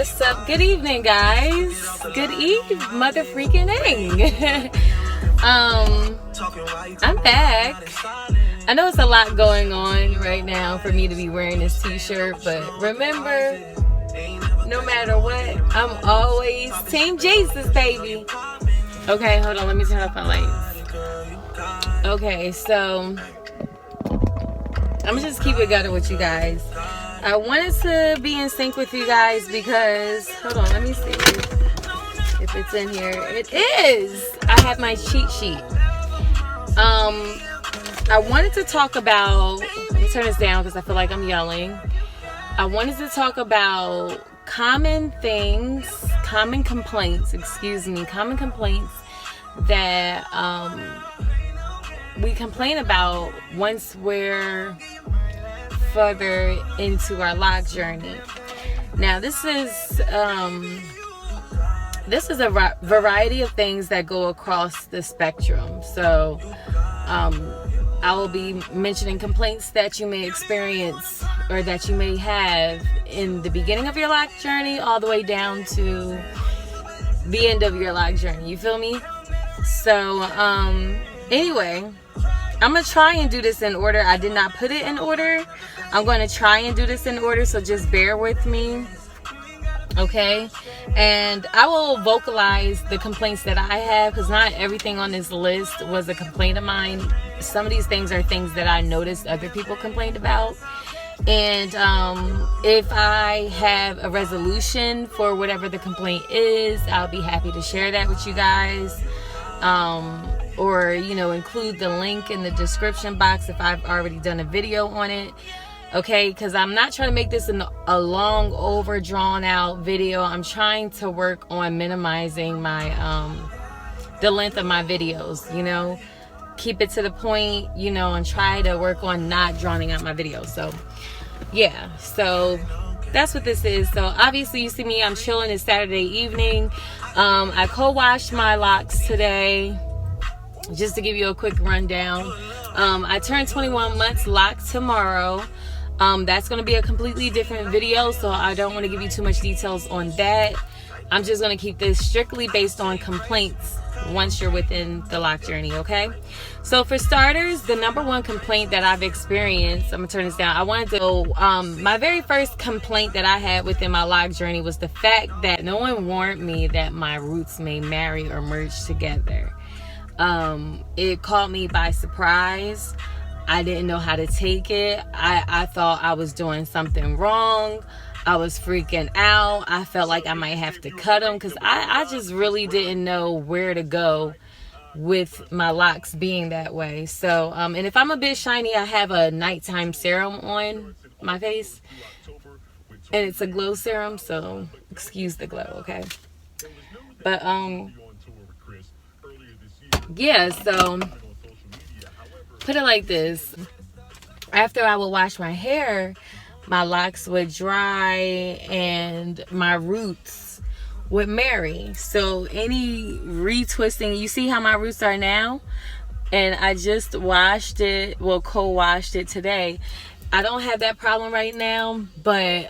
What's up? Good evening, guys. Good eve, mother freaking dang. I'm back. I know it's a lot going on right now for me to be wearing this t-shirt, but remember, no matter what, I'm always Team Jesus, baby. Okay, hold on, let me turn off my lights. Okay, so I'm gonna just keep it gutter with you guys. I wanted to be in sync with you guys because, hold on, let me see if it's in here. It is. I have my cheat sheet. I wanted to talk about, let me turn this down because I feel like I'm yelling. I wanted to talk about common complaints that we complain about once we're further into our loc journey. Now this is a variety of things that go across the spectrum. So I will be mentioning complaints that you may experience or that you may have in the beginning of your loc journey all the way down to the end of your loc journey. You feel me? So anyway, I'm gonna try and do this in order. I did not put it in order. I'm going to try and do this in order, so just bear with me, okay? And I will vocalize the complaints that I have, because not everything on this list was a complaint of mine. Some of these things are things that I noticed other people complained about. And if I have a resolution for whatever the complaint is, I'll be happy to share that with you guys. Or, you know, include the link in the description box if I've already done a video on it. Okay, because I'm not trying to make this a long, over drawn out video. I'm trying to work on minimizing my the length of my videos, you know, keep it to the point, you know, and try to work on not drowning out my videos. So yeah, so that's what this is. So obviously you see me, I'm chilling. It's Saturday evening. I co-washed my locks today. Just to give you a quick rundown, I turned 21 months loc tomorrow. That's going to be a completely different video, so I don't want to give you too much details on that. I'm just going to keep this strictly based on complaints once you're within the loc journey, okay? So for starters, the number one complaint that I've experienced, I'm going to turn this down. I wanted to go, my very first complaint that I had within my loc journey was the fact that no one warned me that my roots may marry or merge together. It caught me by surprise. I didn't know how to take it. I thought I was doing something wrong. I was freaking out. I felt like I might have to cut them because I just really didn't know where to go with my locks being that way. So, and if I'm a bit shiny, I have a nighttime serum on my face. And it's a glow serum, so excuse the glow, okay? But, yeah, so put it like this. After I would wash my hair, my locks would dry and my roots would marry. So any retwisting, you see how my roots are now? And I just washed it, well, co-washed it today. I don't have that problem right now, but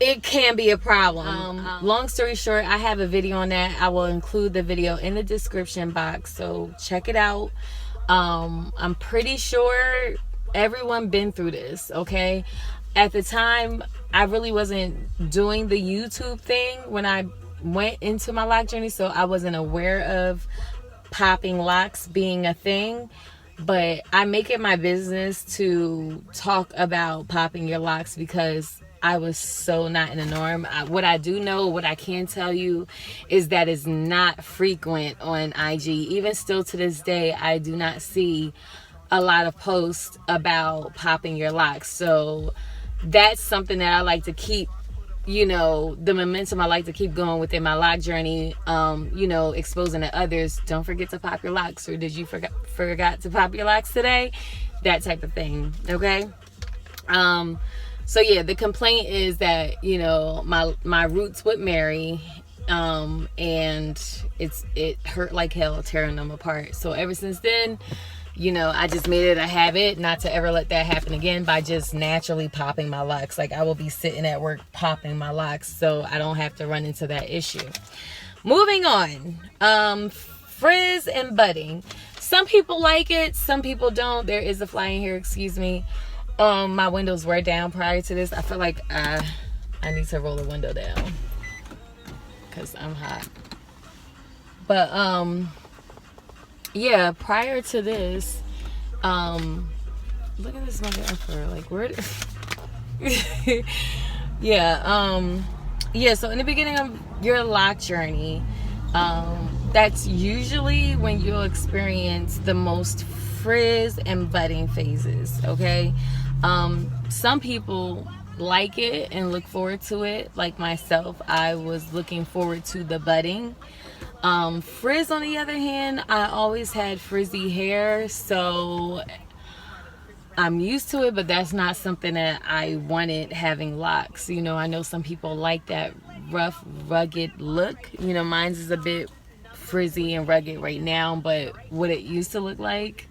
it can be a problem. Long story short, I have a video on that. I will include the video in the description box, so check it out. I'm pretty sure everyone been through this, okay? At the time, I really wasn't doing the YouTube thing when I went into my loc journey, so I wasn't aware of popping locks being a thing. But I make it my business to talk about popping your locks because I was so not in the norm. What I do know, what I can tell you is that it's not frequent on IG. Even still to this day, I do not see a lot of posts about popping your locks. So that's something that I like to keep, you know, the momentum I like to keep going within my loc journey, you know, exposing to others. Don't forget to pop your locks, or did you forgot to pop your locks today? That type of thing, okay? So yeah, the complaint is that, you know, my roots would marry, and it hurt like hell tearing them apart. So ever since then, you know, I just made it a habit not to ever let that happen again by just naturally popping my locks. Like, I will be sitting at work popping my locks so I don't have to run into that issue. Moving on, frizz and budding. Some people like it, some people don't. There is a fly in here, excuse me. My windows were down prior to this. I feel like I need to roll the window down because I'm hot. But yeah, prior to this, look at this motherfucker. Like, where? Yeah. So in the beginning of your lock journey, that's usually when you'll experience the most frizz and budding phases. Okay. Some people like it and look forward to it. Like myself, I was looking forward to the budding. Frizz, on the other hand, I always had frizzy hair, so I'm used to it, but that's not something that I wanted having locks. You know, I know some people like that rough, rugged look. You know, mine's is a bit frizzy and rugged right now, but what it used to look like,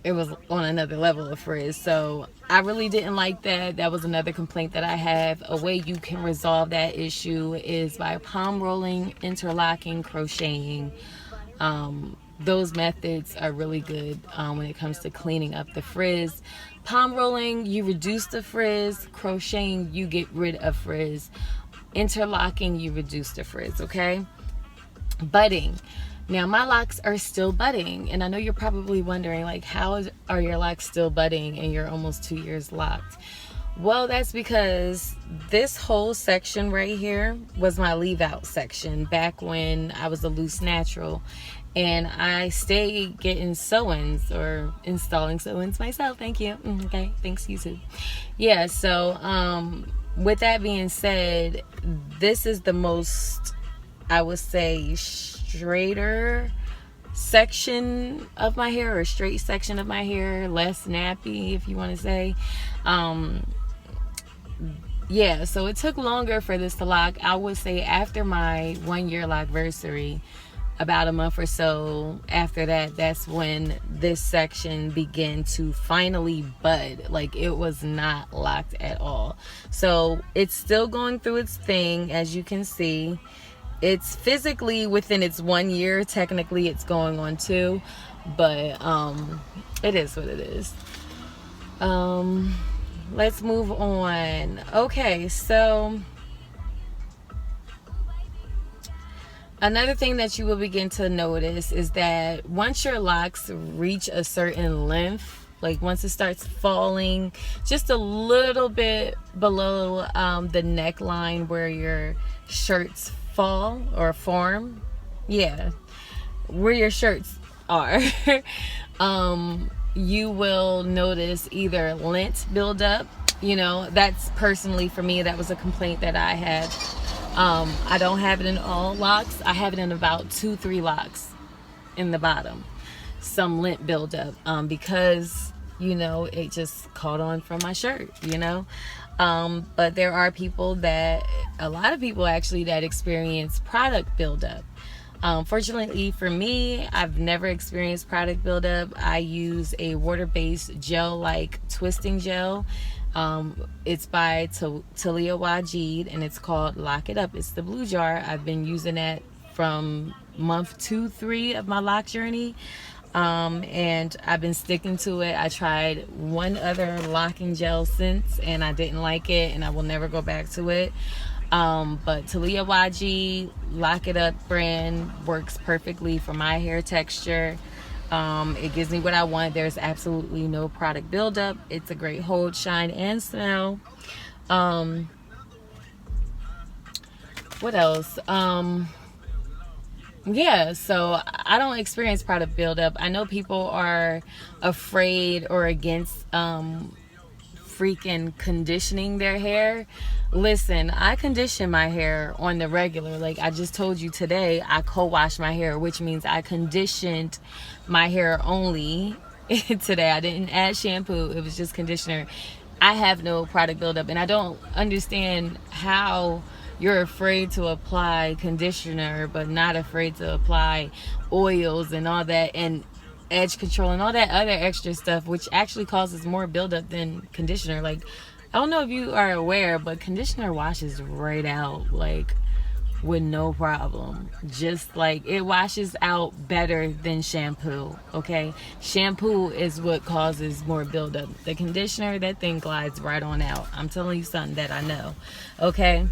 it was on another level of frizz. So I really didn't like that. That was another complaint that I have. A way you can resolve that issue is by palm rolling, interlocking, crocheting. Those methods are really good when it comes to cleaning up the frizz. Palm rolling, you reduce the frizz. Crocheting, you get rid of frizz. Interlocking, you reduce the frizz, okay? Budding. Now, my locks are still budding, and I know you're probably wondering, like, how are your locks still budding and you're almost 2 years locked? Well, that's because this whole section right here was my leave out section back when I was a loose natural, and I stayed getting sew-ins or installing sew-ins myself. Thank you. Okay, thanks, YouTube. Yeah, so with that being said, this is the most, I would say, straighter section of my hair, or straight section of my hair, less nappy, if you want to say. Yeah, so it took longer for this to lock. I would say after my 1 year lockversary, about a month or so after that, that's when this section began to finally bud. Like, it was not locked at all. So it's still going through its thing, as you can see. It's physically within its 1 year. Technically, it's going on 2, but it is what it is. Let's move on. Okay, so another thing that you will begin to notice is that once your locks reach a certain length, like once it starts falling just a little bit below the neckline where your shirts fall or form, yeah, where your shirts are, you will notice either lint build up. You know, that's personally for me, that was a complaint that I had. I don't have it in all locks. I have it in about 2-3 locks in the bottom. Some lint build up because, you know, it just caught on from my shirt, you know. But there are people that, a lot of people actually, that experience product buildup. Fortunately for me, I've never experienced product buildup. I use a water-based gel-like twisting gel. It's by Talia Wajid, and it's called Lock It Up. It's the blue jar. I've been using that from month 2-3 of my lock journey. And I've been sticking to it. I tried one other locking gel since, and I didn't like it, and I will never go back to it. But Talia YG Lock It Up brand works perfectly for my hair texture. It gives me what I want. There's absolutely no product buildup. It's a great hold, shine, and smell. What else? Yeah, so I don't experience product buildup. I know people are afraid or against freaking conditioning their hair. Listen, I condition my hair on the regular. Like I just told you today, I co-washed my hair, which means I conditioned my hair only today. I didn't add shampoo. It was just conditioner. I have no product buildup, and I don't understand how you're afraid to apply conditioner but not afraid to apply oils and all that. And edge control and all that other extra stuff, which actually causes more buildup than conditioner. Like, I don't know if you are aware, but conditioner washes right out, like, with no problem. Just like, it washes out better than shampoo. Okay, shampoo is what causes more buildup. The conditioner, that thing glides right on out. I'm telling you something that I know. Okay,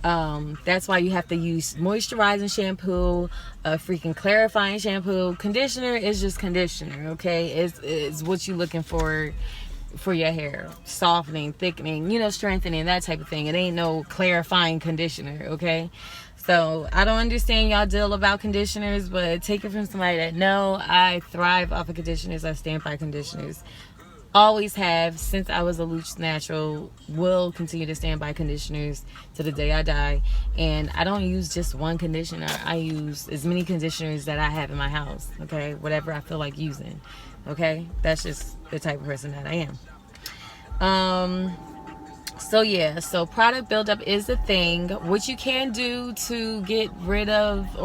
that's why you have to use moisturizing shampoo, freaking clarifying shampoo. Conditioner is just conditioner. Okay, it's what you're looking for your hair, softening, thickening, you know, strengthening, that type of thing. It ain't no clarifying conditioner. Okay, so I don't understand y'all deal about conditioners, but take it from somebody that know. I thrive off of conditioners. I stand by conditioners, always have since I was a Loc natural. Will continue to stand by conditioners to the day I die. And I don't use just one conditioner. I use as many conditioners that I have in my house. Okay, whatever I feel like using. Okay, that's just the type of person that I am. So yeah, so product buildup is a thing. What you can do to get rid of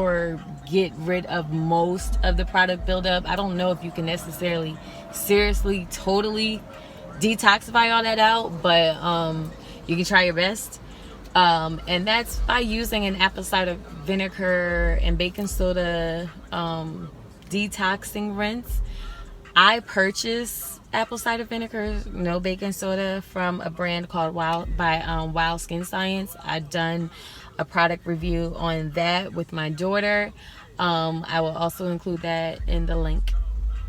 most of the product buildup, I don't know if you can necessarily seriously totally detoxify all that out, but you can try your best. And that's by using an apple cider vinegar and baking soda detoxing rinse. I purchase apple cider vinegar, no baking soda, from a brand called Wild Skin Science. I've done a product review on that with my daughter. I will also include that in the link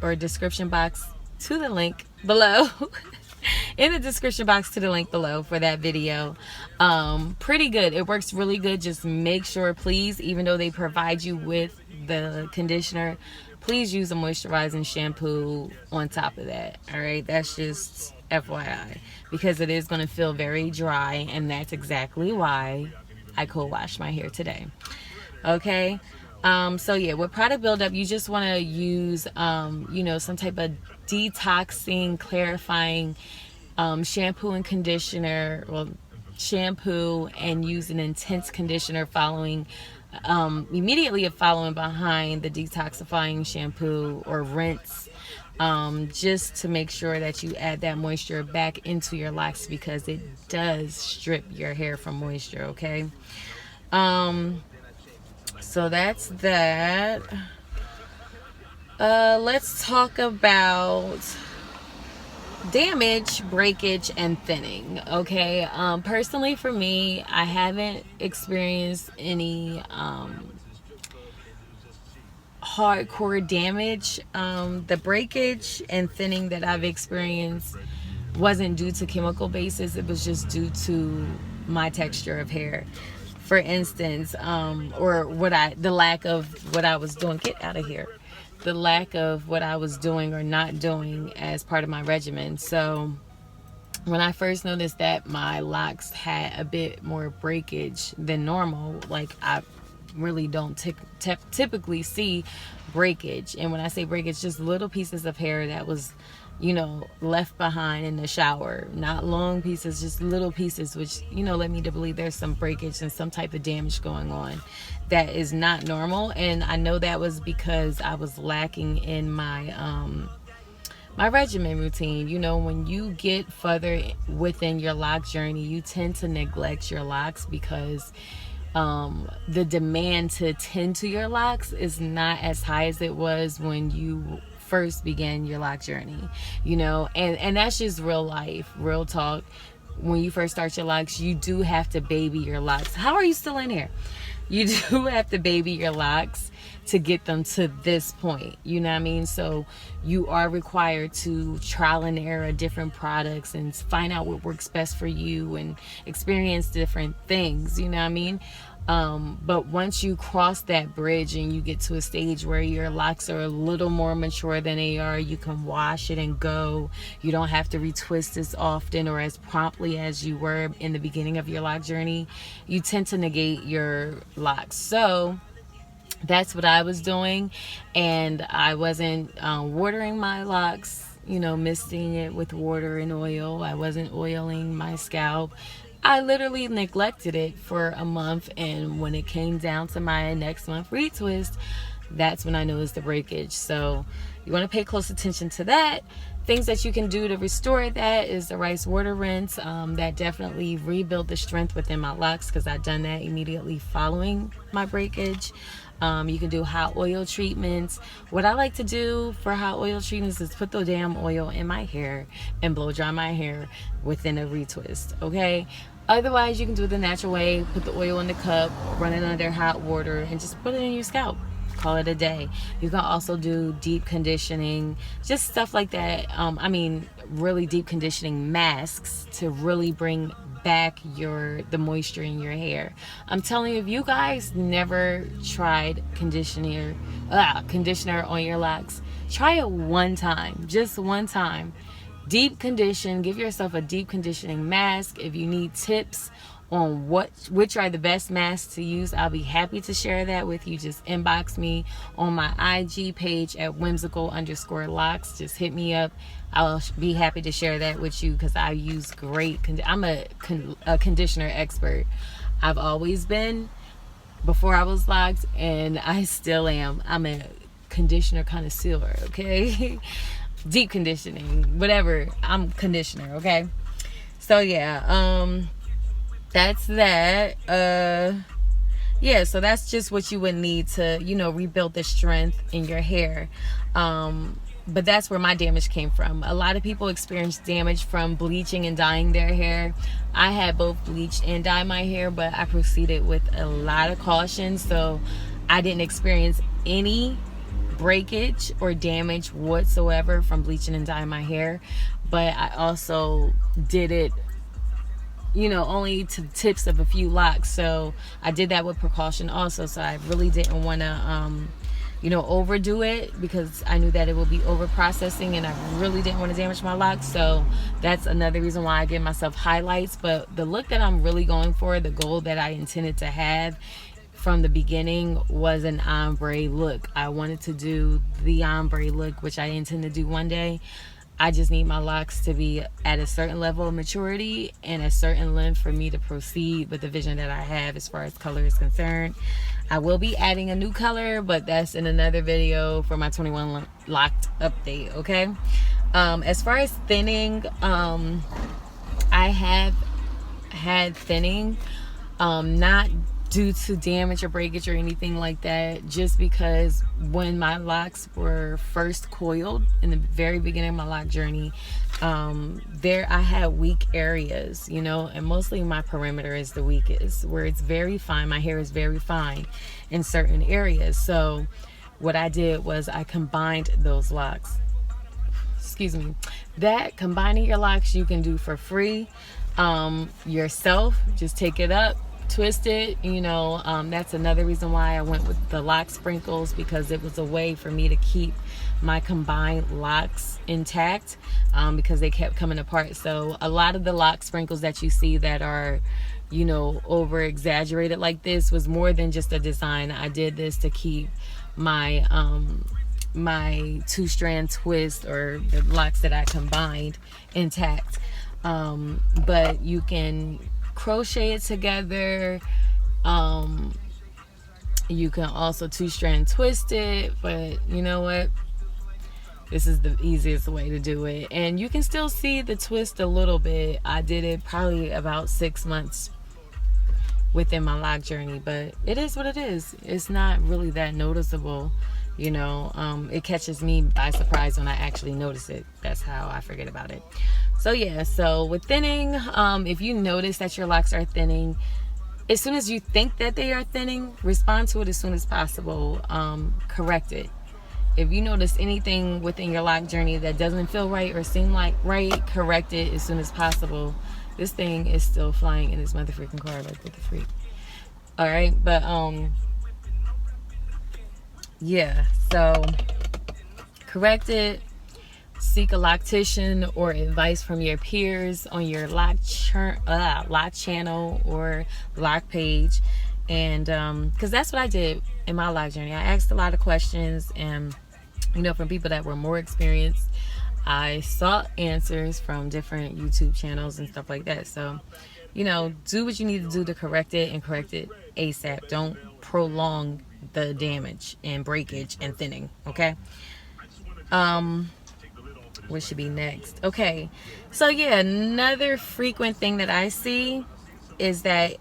or description box to the link below. In the description box to the link below for that video. Pretty good. It works really good. Just make sure, please, even though they provide you with the conditioner, please use a moisturizing shampoo on top of that. All right, that's just FYI, because it is going to feel very dry, and that's exactly why I co-washed my hair today. Okay, so yeah, with product buildup, you just want to use you know, some type of detoxing, clarifying shampoo and conditioner. Well, shampoo, and use an intense conditioner following immediately following behind the detoxifying shampoo or rinse, just to make sure that you add that moisture back into your locks, because it does strip your hair from moisture. Okay, so that's that. Let's talk about damage, breakage, and thinning. Okay, personally for me, I haven't experienced any hardcore damage. The breakage and thinning that I've experienced wasn't due to chemical bases. It was just due to my texture of hair. For instance, or the lack of what I was doing. Get out of here. The lack of what I was doing or not doing as part of my regimen. So when I first noticed that my locks had a bit more breakage than normal, like, I really don't typically see breakage. And when I say breakage, just little pieces of hair that was, you know, left behind in the shower. Not long pieces, just little pieces, which, you know, led me to believe there's some breakage and some type of damage going on that is not normal. And I know that was because I was lacking in my my regimen routine. You know, when you get further within your lock journey, you tend to neglect your locks because the demand to tend to your locks is not as high as it was when you first began your lock journey, you know, and that's just real life, real talk. When you first start your locks, you do have to baby your locks. How are you still in here? You do have to baby your locks to get them to this point, you know what I mean? So you are required to trial and error different products and find out what works best for you and experience different things, you know what I mean? But once you cross that bridge and you get to a stage where your locks are a little more mature than they are, you can wash it and go. You don't have to retwist as often or as promptly as you were in the beginning of your lock journey. You tend to negate your locks. So that's what I was doing, and I wasn't watering my locks, you know, misting it with water and oil. I wasn't oiling my scalp. I literally neglected it for a month, and when it came down to my next month retwist, that's when I know it's the breakage. So you want to pay close attention to that. Things that you can do to restore that is the rice water rinse. That definitely rebuilt the strength within my locks, because I've done that immediately following my breakage. You can do hot oil treatments. What I like to do for hot oil treatments is put the damn oil in my hair and blow dry my hair within a retwist, okay? Otherwise, you can do it the natural way. Put the oil in the cup, run it under hot water, and just put it in your scalp. Call it a day. You can also do deep conditioning, just stuff like that. I mean, really deep conditioning masks to really bring back the moisture in your hair. I'm telling you, if you guys never tried conditioner on your locks, try it one time, just one time. Deep condition. Give yourself a deep conditioning mask. If you need tips on which are the best masks to use, I'll be happy to share that with you. Just inbox me on my IG page at whimsical_locks. Just hit me up. I'll be happy to share that with you, because I use great I'm a conditioner expert. I've always been, before I was locked, and I still am. I'm a conditioner connoisseur, okay? Deep conditioning, whatever, I'm conditioner, okay? So yeah, that's that. Yeah, so that's just what you would need to, rebuild the strength in your hair. But that's where my damage came from. A lot of people experience damage from bleaching and dyeing their hair. I had both bleached and dyed my hair, but I proceeded with a lot of caution, so I didn't experience any breakage or damage whatsoever from bleaching and dyeing my hair. But I also did it, only to the tips of a few locks. So I did that with precaution also. So I really didn't want to, overdo it, because I knew that it would be over processing, and I really didn't want to damage my locks. So that's another reason why I give myself highlights. But the look that I'm really going for, the goal that I intended to have from the beginning, was an ombre look. I wanted to do the ombre look, which I intend to do one day. I just need my locks to be at a certain level of maturity and a certain length for me to proceed with the vision that I have as far as color is concerned. I will be adding a new color, but that's in another video for my 21 Locked update, okay? As far as thinning, I have had thinning, not due to damage or breakage or anything like that, just because when my locks were first coiled in the very beginning of my lock journey, I had weak areas, and mostly my perimeter is the weakest, where it's very fine. My hair is very fine in certain areas. So what I did was I combined those locks. That combining your locks you can do for free yourself. Just take it up, twist it, that's another reason why I went with the lock sprinkles, because it was a way for me to keep my combined locks intact, because they kept coming apart. So a lot of the lock sprinkles that you see that are over exaggerated like this was more than just a design. I did this to keep my my 2-strand twist, or the locks that I combined, intact. But you can crochet it together. You can also 2-strand twist it, but you know what, this is the easiest way to do it. And you can still see the twist a little bit. I did it probably about 6 months within my lock journey, but it is what it is. It's not really that noticeable, it catches me by surprise when I actually notice it. That's how I forget about it. So yeah, so with thinning, if you notice that your locks are thinning, as soon as you think that they are thinning, respond to it as soon as possible. Correct it. If you notice anything within your lock journey that doesn't feel right or seem like right, correct it as soon as possible. This thing is still flying in this mother freaking car, like what the freak. Alright, but yeah, so correct it. Seek a loctician or advice from your peers on your lock channel or lock page. And because that's what I did in my lock journey. I asked a lot of questions, and from people that were more experienced. I sought answers from different YouTube channels and stuff like that. So do what you need to do to correct it, and correct it ASAP. Don't prolong the damage and breakage and thinning. Okay. What should be next? Okay, so yeah, another frequent thing that I see is that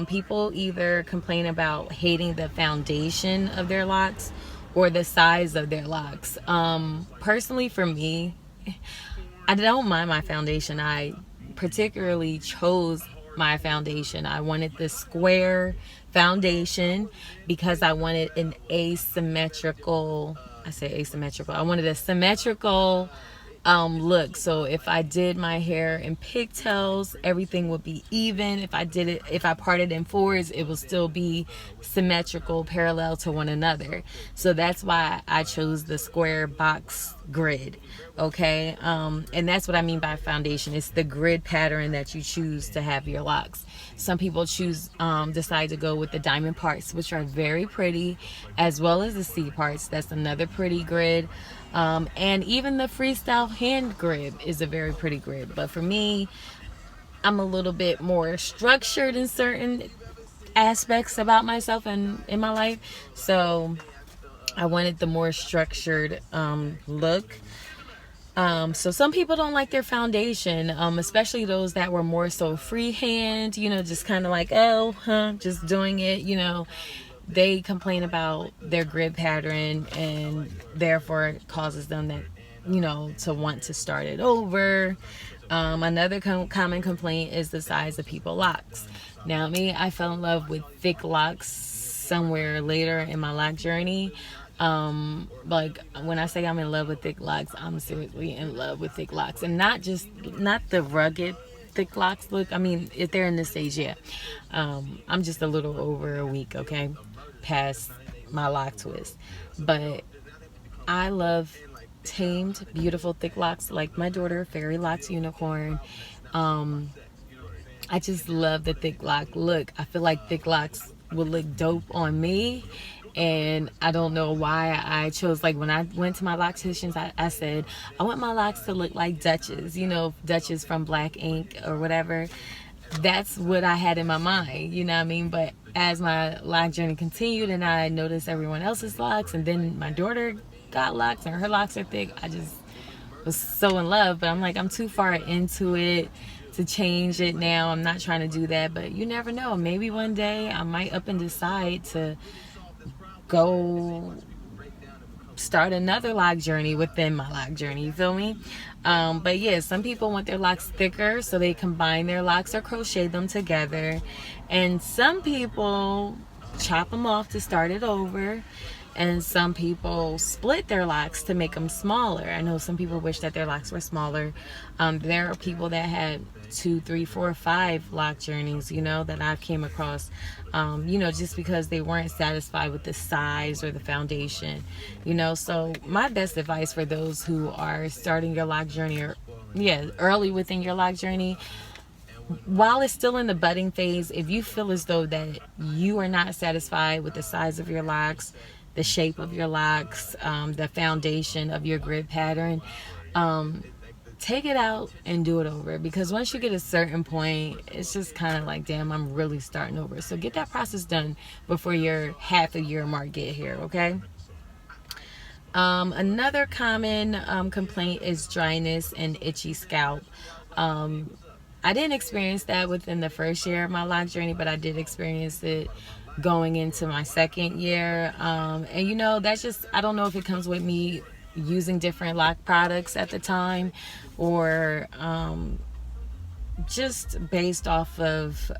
people either complain about hating the foundation of their locks or the size of their locks. Personally, for me, I don't mind my foundation. I particularly chose my foundation. I wanted the square foundation because I wanted an asymmetrical, I say asymmetrical, I wanted a symmetrical look. So if I did my hair in pigtails, everything would be even. If I parted in fours, it will still be symmetrical, parallel to one another. So that's why I chose the square box grid. Okay, and that's what I mean by foundation. It's the grid pattern that you choose to have your locks. Some people decide to go with the diamond parts, which are very pretty, as well as the C parts. That's another pretty grid. And even the freestyle hand grid is a very pretty grid. But for me, I'm a little bit more structured in certain aspects about myself and in my life. So I wanted the more structured look. So some people don't like their foundation, especially those that were more so freehand, just kind of like, just doing it, they complain about their grid pattern, and therefore it causes them that, to want to start it over. Another common complaint is the size of people's locks. Now, I fell in love with thick locks somewhere later in my lock journey. Like when I say I'm in love with thick locks, I'm seriously in love with thick locks, and not the rugged thick locks look. If they're in this stage, yeah. I'm just a little over a week, okay, past my lock twist, but I love tamed, beautiful thick locks like my daughter, Fairy Locks Unicorn. I just love the thick lock look. I feel like thick locks would look dope on me. And I don't know why I chose, like when I went to my locticians, I said, I want my locks to look like Duchess, Duchess from Black Ink or whatever. That's what I had in my mind, you know what I mean? But as my lock journey continued and I noticed everyone else's locks, and then my daughter got locks and her locks are thick, I just was so in love. But I'm like, I'm too far into it to change it now. I'm not trying to do that, but you never know. Maybe one day I might up and decide to go start another lock journey within my lock journey, you feel me? But yeah, some people want their locks thicker, so they combine their locks or crochet them together, and some people chop them off to start it over, and some people split their locks to make them smaller. I know some people wish that their locks were smaller. There are people that had 2, 3, 4, 5 lock journeys, that I came across, just because they weren't satisfied with the size or the foundation, So my best advice for those who are starting your lock journey, or early within your lock journey, while it's still in the budding phase, if you feel as though that you are not satisfied with the size of your locks, the shape of your locks, the foundation of your grid pattern, take it out and do it over. Because once you get a certain point, it's just kind of like, damn, I'm really starting over. So get that process done before your half a year mark get here, okay? Another common complaint is dryness and itchy scalp. I didn't experience that within the first year of my lock journey, but I did experience it going into my second year. And that's just, I don't know if it comes with me using different lock products at the time, or just based off of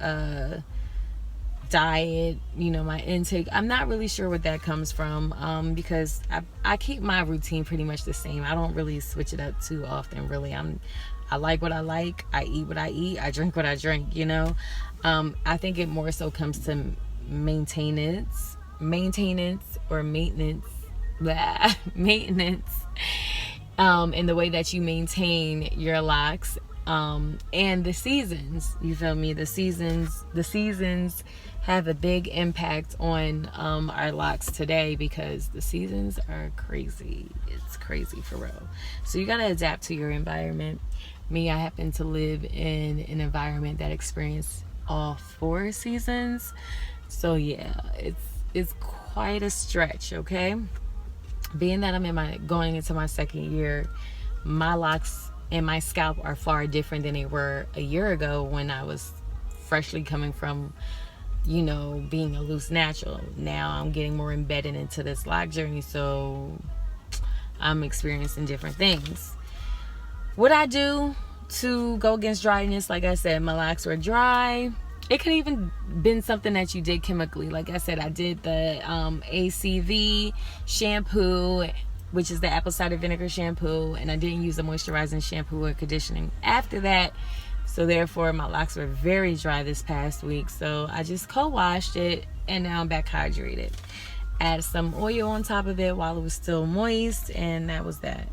diet, my intake. I'm not really sure what that comes from, because I keep my routine pretty much the same. I don't really switch it up too often, really. I like what I like, I eat what I eat, I drink what I drink, I think it more so comes to maintenance or maintenance in the way that you maintain your locks, and the seasons, you feel me? The seasons have a big impact on our locks today, because the seasons are crazy. It's crazy for real. So you got to adapt to your environment. Me, I happen to live in an environment that experiences all 4 seasons. So yeah, it's quite a stretch, okay? Being that I'm going into my second year, my locks and my scalp are far different than they were a year ago when I was freshly coming from, you know, being a loose natural. Now I'm getting more embedded into this lock journey, so I'm experiencing different things. What I do to go against dryness, like I said, my locks were dry. It could even been something that you did chemically. Like I said, I did the ACV shampoo, which is the apple cider vinegar shampoo, and I didn't use a moisturizing shampoo or conditioning after that. So therefore, my locks were very dry this past week. So I just co-washed it, and now I'm back hydrated. Add some oil on top of it while it was still moist, and that was that.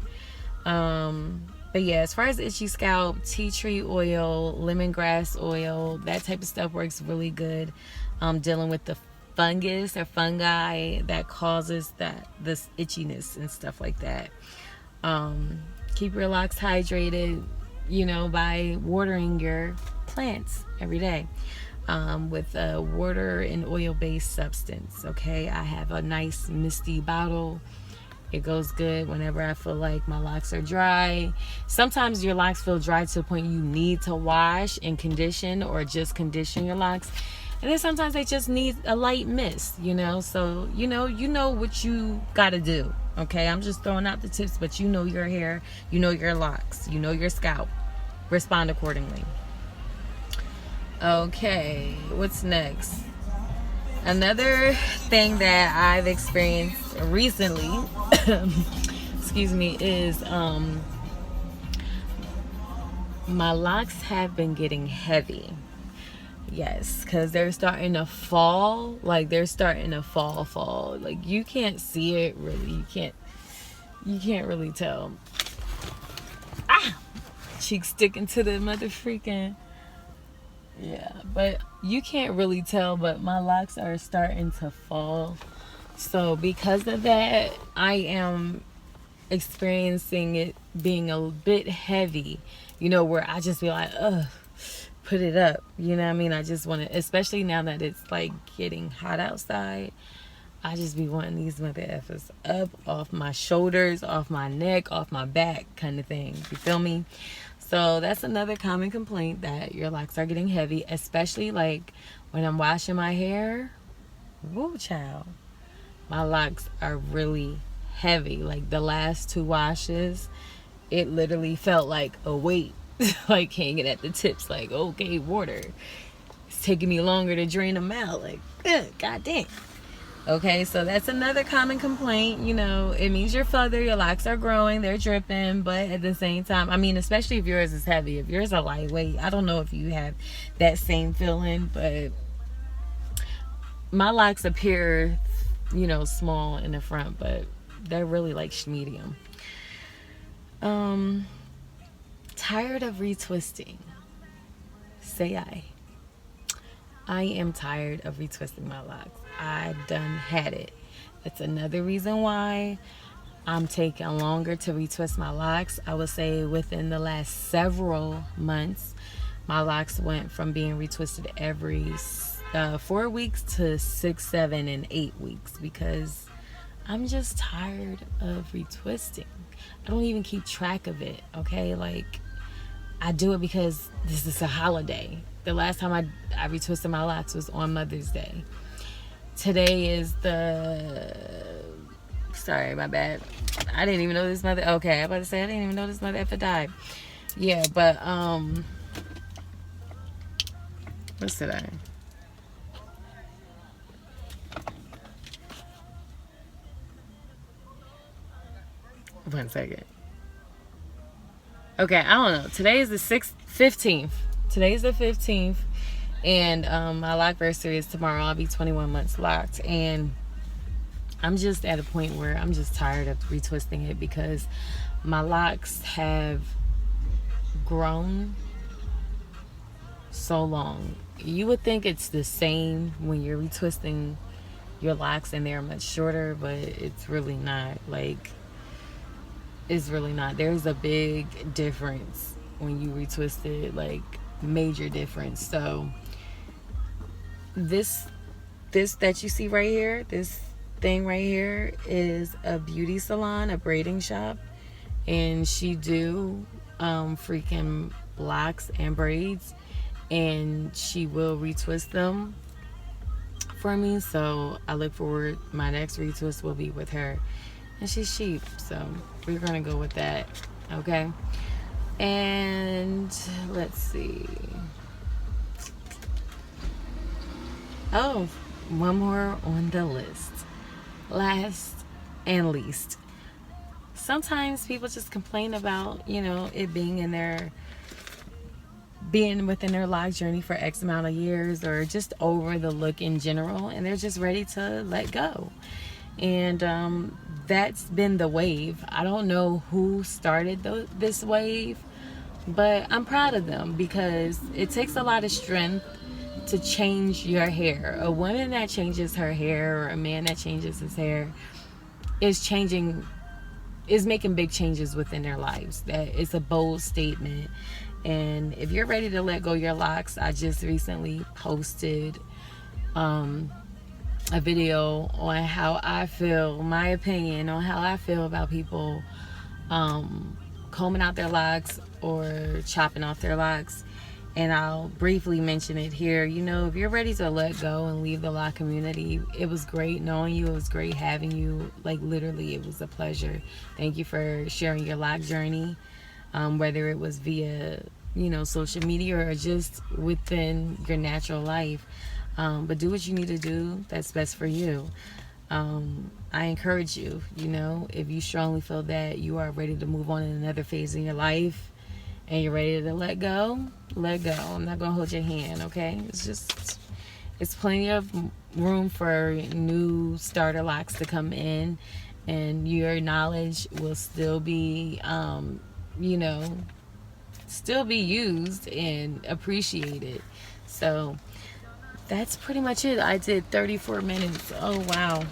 But yeah, as far as itchy scalp, tea tree oil, lemongrass oil, that type of stuff works really good. Dealing with the fungus or fungi that causes this itchiness and stuff like that. Keep your locks hydrated, you know, by watering your plants every day with a water and oil based substance. Okay, I have a nice misty bottle. It goes good whenever I feel like my locks are dry. Sometimes your locks feel dry to the point you need to wash and condition, or just condition your locks. And then sometimes they just need a light mist, you know. So, you know what you got to do. Okay, I'm just throwing out the tips, but you know your hair, you know your locks, you know your scalp. Respond accordingly. Okay, what's next? Another thing that I've experienced recently, excuse me, is my locks have been getting heavy. Yes, because they're starting to fall. Like, they're starting to fall. Like, you can't see it really. You can't really tell. Cheek sticking to the mother freaking. Yeah, but you can't really tell, but my locks are starting to fall. So because of that, I am experiencing it being a bit heavy, you know, where I just be like, ugh, put it up. You know what I mean? I just want to, especially now that it's like getting hot outside, I just be wanting these mother effers up off my shoulders, off my neck, off my back kind of thing. You feel me? So that's another common complaint, that your locks are getting heavy, especially like when I'm washing my hair. Woo, child. My locks are really heavy. Like the last 2 washes, it literally felt like a weight, like hanging at the tips. Like, okay, water. It's taking me longer to drain them out. Like, god dang. Okay, so that's another common complaint. You know, it means you're further, your locks are growing, they're dripping, but at the same time, I mean, especially if yours is heavy, if yours are lightweight, I don't know if you have that same feeling, but my locks appear, you know, small in the front, but they're really like medium. Tired of retwisting. Say I am tired of retwisting my locks. I done had it. That's another reason why I'm taking longer to retwist my locks. I would say within the last several months, my locks went from being retwisted every 4 weeks to 6, 7, and 8 weeks, because I'm just tired of retwisting. I don't even keep track of it, okay? Like, I do it because this is a holiday. The last time I retwisted my locks was on Mother's Day. Today is sorry, my bad. I didn't even know this mother. Okay, I'm about to say I didn't even know this mother ever died. Yeah, but what's today? One second. Okay, I don't know. Today is the 15th. Today's the 15th. And my lockversary is tomorrow. I'll be 21 months locked. And I'm just at a point where I'm just tired of retwisting it, because my locks have grown so long. You would think it's the same when you're retwisting your locks and they're much shorter, but it's really not. Like, it's really not. There's a big difference when you retwist it, like major difference. So this that you see right here, this thing right here is a beauty salon, a braiding shop, and she do freaking locks and braids, and she will retwist them for me. So I look forward, my next retwist will be with her, and she's cheap, so we're gonna go with that. Okay, and let's see. Oh, one more on the list. Last and least, sometimes people just complain about, you know, it being in their being within their life journey for X amount of years, or just over the look in general, and they're just ready to let go. And that's been the wave. I don't know who started this wave, but I'm proud of them, because it takes a lot of strength to change your hair. A woman that changes her hair, or a man that changes his hair, is making big changes within their lives. That is a bold statement. And if you're ready to let go your locks, I just recently posted a video on how I feel, my opinion on how I feel about people combing out their locks or chopping off their locks. And I'll briefly mention it here. You know, if you're ready to let go and leave the lock community, it was great knowing you. It was great having you. Like, literally, it was a pleasure. Thank you for sharing your lock journey, whether it was via, you know, social media or just within your natural life. But do what you need to do that's best for you. I encourage you, you know, if you strongly feel that you are ready to move on in another phase in your life, and you're ready to let go, let go. I'm not going to hold your hand, okay? It's plenty of room for new starter locks to come in, and your knowledge will still be, you know, still be used and appreciated. So that's pretty much it. I did 34 minutes. Oh, wow.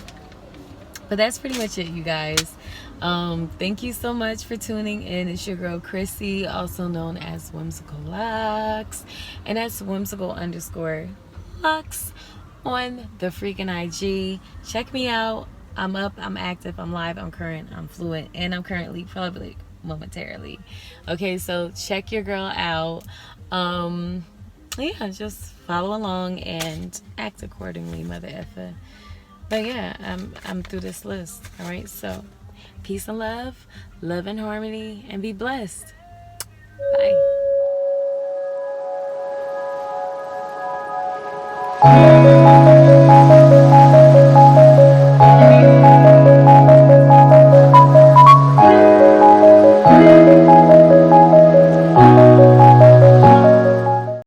But that's pretty much it, you guys. Thank you so much for tuning in. It's your girl Chrissy, also known as Whimsical Locs, and that's whimsical_Locs on the freaking IG. Check me out. I'm up, I'm active, I'm live, I'm current, I'm fluent, and I'm currently public momentarily. Okay, so check your girl out. Yeah, just follow along and act accordingly, mother effer. But yeah, I'm through this list. All right, so peace and love and harmony, and be blessed. Bye.